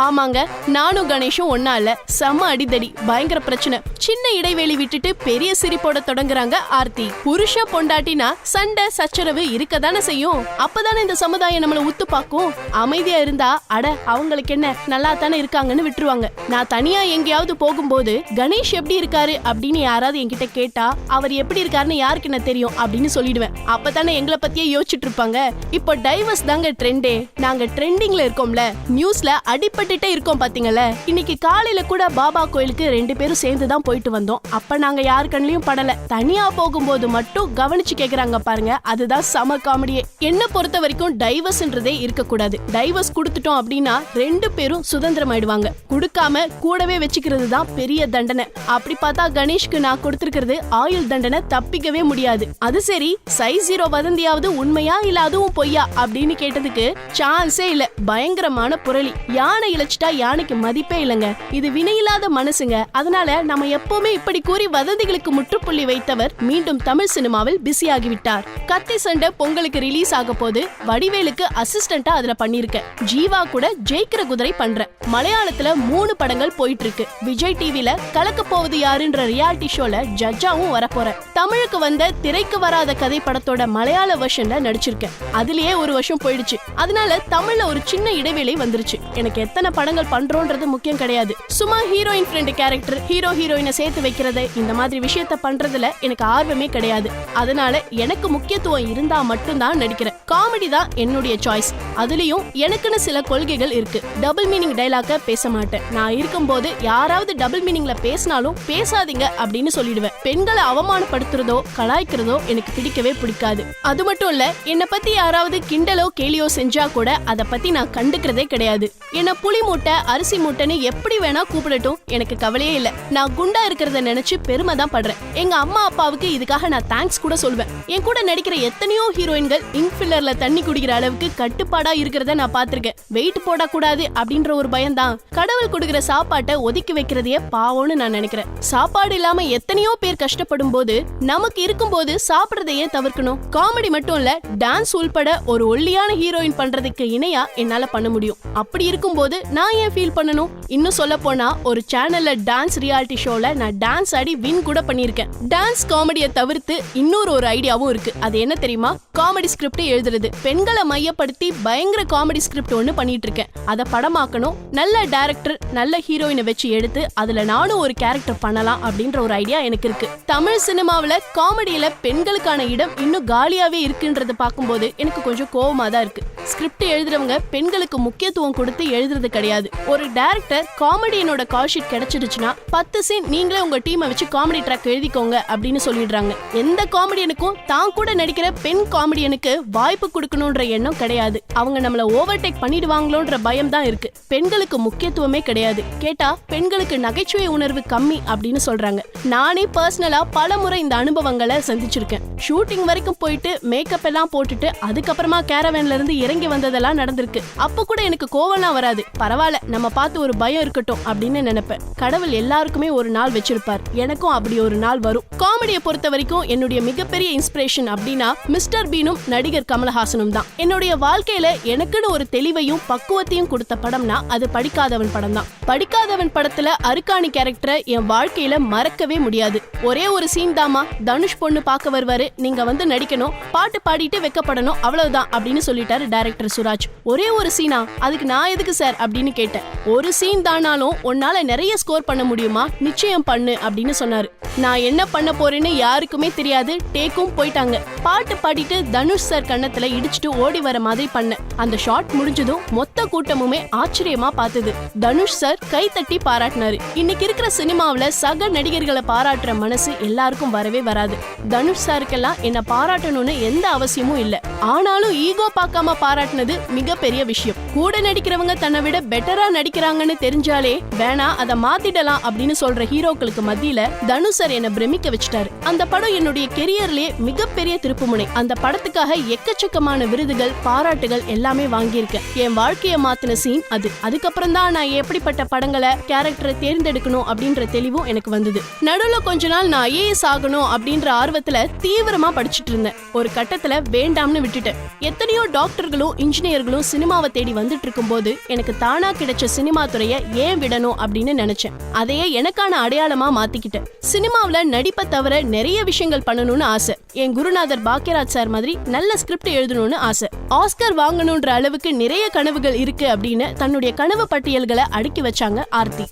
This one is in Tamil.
ஆமாங்க, நானும் கணேஷும் ஒன்னா இல்ல, செம்ம அடிதடி, பயங்கர பிரச்சனை. சின்ன இடைவெளி விட்டுட்டு பெரிய சிரிப்போட தொடங்குறாங்க ஆர்த்தி. புருஷ பொண்டாட்டினா சண்டை சச்சரவு இருக்கதானே செய்யும். அப்பதானே இந்த சமுதாயம் நம்மள உத்து பாக்கும். அமைதியா இருந்தா அட அவங்களுக்கு என்ன, நல்லா தானே இருக்காங்கன்னு விட்டுருவாங்க. நான் தனியா எங்கேயாவது போகும்போது கணேஷ் எப்படி இருக்காரு அப்படின்னு யாராவது என்கிட்ட கேட்டா, அவர் எப்படி இருக்காருன்னு யாருக்கு என்ன தெரியும் அப்படின்னு சொல்லிடுவேன். அப்பதானே எங்களை பத்தியே யோசிச்சுட்டு இருப்பாங்க. இப்போ டைவர்ஸ் தாங்க ட்ரெண்டே. நாங்க ட்ரெண்டிங்ல இருக்கோம்ல, நியூஸ்ல அடிபட்டுட்டே இருக்கோம் பாத்தீங்கல்ல. இன்னைக்கு காலையில கூட பாபா கோயிலுக்கு 2 பேரும் சேர்ந்துதான் போயிட்டு வந்தோம். அப்ப நாங்க யாரு கண்ணிலையும் படல. தனியா போகும்போது மட்டும் கவனிச்சு கேக்குறாங்க பாருங்க, அதுதான் சம காமெடியே. என்ன பொறுத்த வரைக்கும் டைவர்ஸ்ன்றதே இருக்க கூடாது. டைவர்ஸ் கொடுத்துட்டோம் அப்படின்னா 2 பேரும் சுதந்திரம் ஆயிடுவாங்க. கொடுக்காம கூடவே வச்சுக்கிறது தான் பெரிய தண்டனை. அப்படி பார்த்தா கணேஷ்க்கு நான் கொடுத்திருக்கிறது ஆயுள் தண்டனை, தப்பிக்கவே முடியாது. அது சரி, சைஸ் 0 வதந்தியாவது உண்மையா இல்ல அதுவும் பொய்யா அப்படின்னு கேட்டதுக்கு சான்ஸே இல்ல, பயங்கரமான புரளி. யானை இழைச்சிட்டா யானைக்கு மதிப்பே இல்லங்க. இது வினையில்லாத மனசுங்க. அதனால நம்ம எப்பவுமே இப்படி கூறி வதந்திகளுக்கு முற்றுப்புள்ளி வைத்தவர் மீண்டும் தமிழ் சினிமாவில் பிஸி ஆகிவிட்டார். கத்தி சண்டை பொங்கலுக்கு ரிலீஸ் ஆக போது, வடிவேலுக்கு அசிஸ்டண்டா அதுல பண்ணிருக்க. ஜீவா கூட ஜெயிக்கிற குதிரை பண்ற. மலையாளத்துல 3 படங்கள் போயிட்டு இருக்கு. விஜய் டிவில கலக்க போவது யாருன்ற ரியாலிட்டி ஷோல ஜட்ஜாவும் வரப்போற. தமிழுக்கு வந்த திரைக்கு வராத கதை படத்தோட மலையாள வெர்ஷன்ல நடிச்சிருக்கேன். அதுலயே 1 வருஷம் போயிடுச்சு. அதனால தமிழ்ல ஒரு சின்ன இடைவேளை வந்துருச்சு. எனக்கு எத்தனை படங்கள் பண்றோன்றது முக்கியம் கிடையாது. சும்மா ஹீரோயின் ஃப்ரெண்ட் கேரக்டர், ஹீரோ ஹீரோயினை சேர்த்து வைக்கிறது, இந்த மாதிரி விஷயத்த பண்றதுல எனக்கு ஆர்வமே கிடையாது. அதனால எனக்கு முக்கியத்துவம் இருந்தா மட்டும்தான் நடிக்கிறேன். காமெடி தான் என்னுடைய சாய்ஸ். அதுலயும் எனக்குன்னு சில கொள்கைகள் இருக்கு. டபுள் மீனிங் டைலாக பேச மாட்டேன். நான் இருக்கும்போது யாராவது டபுள் மீனிங்ல பேசினாலும் பேசாதீங்க அப்படின்னு சொல்லிடுவேன். பெண்களை அவமானப்படுத்துறதோ கலாய்க்கிறதோ எனக்கு பிடிக்கவே பிடிக்காது. அது மட்டும் இல்ல, என்னை பத்தி யாராவது கிண்டலோ கேலியோ செஞ்சா கூட அதை பத்தி நான் கண்டுக்கிறதே கிடையாது. என்ன புளி மூட்டை அரிசி மூட்டைன்னு எப்படி வேணா கூப்பிடட்டும், எனக்கு கவலையே இல்ல. நான் குண்டா இருக்கிறத நினைச்சு பெருமை தான் படுறேன். எங்க அம்மா அப்பாவுக்கு இதுக்காக நான் தேங்க்ஸ் கூட சொல்வேன். என் கூட நடிக்கிற எத்தனையோ ஹீரோயின்கள் இங்க் ஃபில்லர்ல தண்ணி குடிக்கிற அளவுக்கு கட்டுப்பாடா இருக்கிறத நான் பாத்திருக்கேன். வெயிட் போடக்கூடாது அப்படின்ற ஒரு பயம் தான் கடவுள் கொடுக்கிற சாப்பாட்டை ஒதுக்கி வைக்கிறதையே பாவம்னு நான் நினைக்கிறேன். சாப்பாடு இல்லாம எத்தனையோ பேர் கஷ்டப்படும் போது நமக்கு இருக்கும் போது சாப்பிடறதையே தவிர்க்கணும். காமெடி மட்டும் இல்ல, டான்ஸ் உள்பட ஒரு ஒல்லியான ஹீரோயின் பண்றதுக்கு இணையா என்னால பண்ண முடியும். அப்படி இருக்கும்போது நான் ஏன் ஃபீல் பண்ணணும்? இன்னும் சொல்ல போனா ஒரு சேனல்ல டான்ஸ் ரியாலிட்டி ஷோல நான் டான்ஸ் ஆடி வின் கூட பண்ணிருக்கேன். டான்ஸ் காமெடியை தவிர்த்து இன்னொரு ஒரு ஐடியாவும் இருக்கு. அது என்ன தெரியுமா? காமெடி ஸ்கிரிப்ட் எழுதுறது. பெண்களை மையப்படுத்தி பயங்கர காமெடி ஸ்கிரிப்ட் ஒன்னு பண்ணிட்டு இருக்கேன். அதை படமாக்கணும். நல்ல டைரக்டர், நல்ல ஹீரோயினை வச்சு எடுத்து அதுல நானும் ஒரு கேரக்டர் பண்ணலாம் அப்படின்ற ஒரு ஐடியா எனக்கு இருக்கு. தமிழ் சினிமாவில காமெடியில பெண்களுக்கான இடம் இன்னும் காலியாவே இருக்குன்றது பார்க்கும்போது எனக்கு கொஞ்சம் கோவமா தான் இருக்கு. ஸ்கிரிப்ட் எழுதுறவங்க பெண்களுக்கு முக்கியத்துவம் கொடுத்து எழுதுறது கிடையாது. ஒரு டைரக்டர் காமெடியனோட கால் ஷீட் கிடைச்சிடுச்சுன்னா 10 சீன் நீங்களே உங்க டீமை வச்சு காமெடி ட்ராக் எழுதிக்கோங்க அப்படின்னு சொல்லிடுறாங்க. எந்த காமெடியனுக்கும் தான் கூட நடிக்கிற பெண் காமெடியனுக்கு வாய்ப்பு கொடுக்கணும்ன்ற எண்ணம் கிடையாது. அவங்க நம்மள ஓவர்டேக் பண்ணிடுவாங்களோன்ற பயம் தான் இருக்கு. பெண்களுக்கு முக்கியத்துவமே கிடையாது. கேட்டா பெண்களுக்கு நகைச்சுவை உணர்வு கம்மி அப்படின்னு சொல்றாங்க. நானே பர்சனலா பல முறை இந்த அனுபவங்களை சந்திச்சிருக்கேன். ஷூட்டிங் வரைக்கும் போயிட்டு மேக்கப் எல்லாம் போட்டுட்டு அதுக்கப்புறமா கேரவேன்ல இருந்து இறங்கி வந்ததெல்லாம் நடந்திருக்கு. அப்ப கூட எனக்கு கோவம்லாம் வராது. பரவாயில்ல, நம்ம பார்த்து ஒரு பயம் இருக்கட்டும் அப்படின்னு நினைப்பேன். கடவுள் எல்லாருக்குமே ஒரு நாள் வச்சிருப்பார். எனக்கும் அப்படி ஒரு நாள் வரும். காமெடியை பொறுத்த வரைக்கும் என்னுடைய மிகப்பெரிய இன்ஸ்பிரேஷன் அப்படின்னா மிஸ்டர் பீனும் நடிகர் கமலஹாசனும் தான். என்னுடைய வாழ்க்கையில எனக்குன்னு ஒரு தெளிவையும் பக்குவத்தையும் கொடுத்த படம்னா அது படிக்காதவன் படம் தான். படிக்காதவன் படத்துல அருக்காணி கேரக்டரை என் வாழ்க்கையில மறக்கவே முடியாது. ஒரே ஒரு சீன் தாமா, தனுஷ் பொண்ணு பார்க்க வருவாரு, நீங்க வந்து நடிக்கணும், பாட்டு பாடிட்டு வெக்கப்படணும், அவ்வளவுதான் அப்படின்னு சொல்லிட்டாரு டைரக்டர் சுராஜ். ஒரே ஒரு சீனா? அதுக்கு நான் எதுக்கு சார் அப்படின்னு கேட்டேன். ஒரு சீன் தானாலும் உன்னால நிறைய ஸ்கோர் பண்ண முடியுமா, நிச்சயம் பண்ணு அப்படின்னு சொன்னாரு. நான் என்ன பண்ண போறேன்னு யாருக்குமே தெரியாது. டேக்கும் போயிட்டாங்க. பாட்டு பாடிட்டு தனுஷ் சார் கண்ணத்துல இடிச்சுட்டு ஓடி வர மாதிரி பண்ண. அந்த ஷாட் முடிஞ்சதும் மொத்த கூட்டமுமே ஆச்சரியமா பார்த்தது. தனுஷ் சார் கை தட்டி பாராட்டினாரு. இன்னைக்கு இருக்கிற சினிமாவில சக நடிகர்களை பாராட்டுற மனசு எல்லாருக்கும் வரவே வராது. தனுஷ் சாருக்கெல்லாம் என்ன பாராட்டணும்னு எந்த அவசியமும் இல்ல. ஆனாலும் ஈகோ பார்க்காம பாராட்டினது மிகப்பெரிய விஷயம். கூட நடிக்கிறவங்க தன்னை விட பெட்டரா நடிக்கிறாங்கன்னு தெரிஞ்சாலே வேணா அதை மாத்திடலாம் அப்படின்னு சொல்ற ஹீரோக்களுக்கு மத்தியில தனுஷ் சார் என்ன பிரமிக்க வச்சுட்டாரு. அந்த படம் என்னுடைய கெரியர்லயே மிகப்பெரிய திருப்புமுனை. அந்த படத்துக்காக எக்கச்சக்கமான விருதுகள், பாராட்டுகள் எல்லாமே வாங்கியிருக்கேன். என் வாழ்க்கைய மாத்தின சீன் அது. அதுக்கப்புறம் தான் நான் எப்படிப்பட்ட படங்களை, கேரக்டரை தேர்ந்தெடுக்கணும் அப்படின்ற தெளிவும் எனக்கு வந்தது. நடுவுல கொஞ்ச நாள் நான் ஐஏஎஸ் ஆகணும் அப்படின்ற ஆர்வத்துல தீவிரமா படிச்சுட்டு இருந்தேன். ஒரு கட்டத்துல வேண்டாம்னு விட்டுட்டேன். எத்தனையோ டாக்டர்கள் டாக்டர்களும் இன்ஜினியர்களும் சினிமாவை தேடி வந்துட்டு இருக்கும்போது எனக்கு தானா கிடைச்ச சினிமா துறைய ஏன் விடணும் அப்படின்னு நினைச்சேன். அதையே எனக்கான அடையாளமா மாத்திக்கிட்டேன். சினிமாவில நடிப்பை தவிர நிறைய விஷயங்கள் பண்ணணும்னு ஆசை. என் குருநாதர் பாக்கியராஜ் சார் மாதிரி நல்ல ஸ்கிரிப்ட் எழுதணும்னு ஆசை. ஆஸ்கர் வாங்கணும்ன்ற அளவுக்கு நிறைய கனவுகள் இருக்கு அப்படின்னு தன்னுடைய கனவு பட்டியல்களை அடுக்கி வச்சாங்க ஆர்த்தி.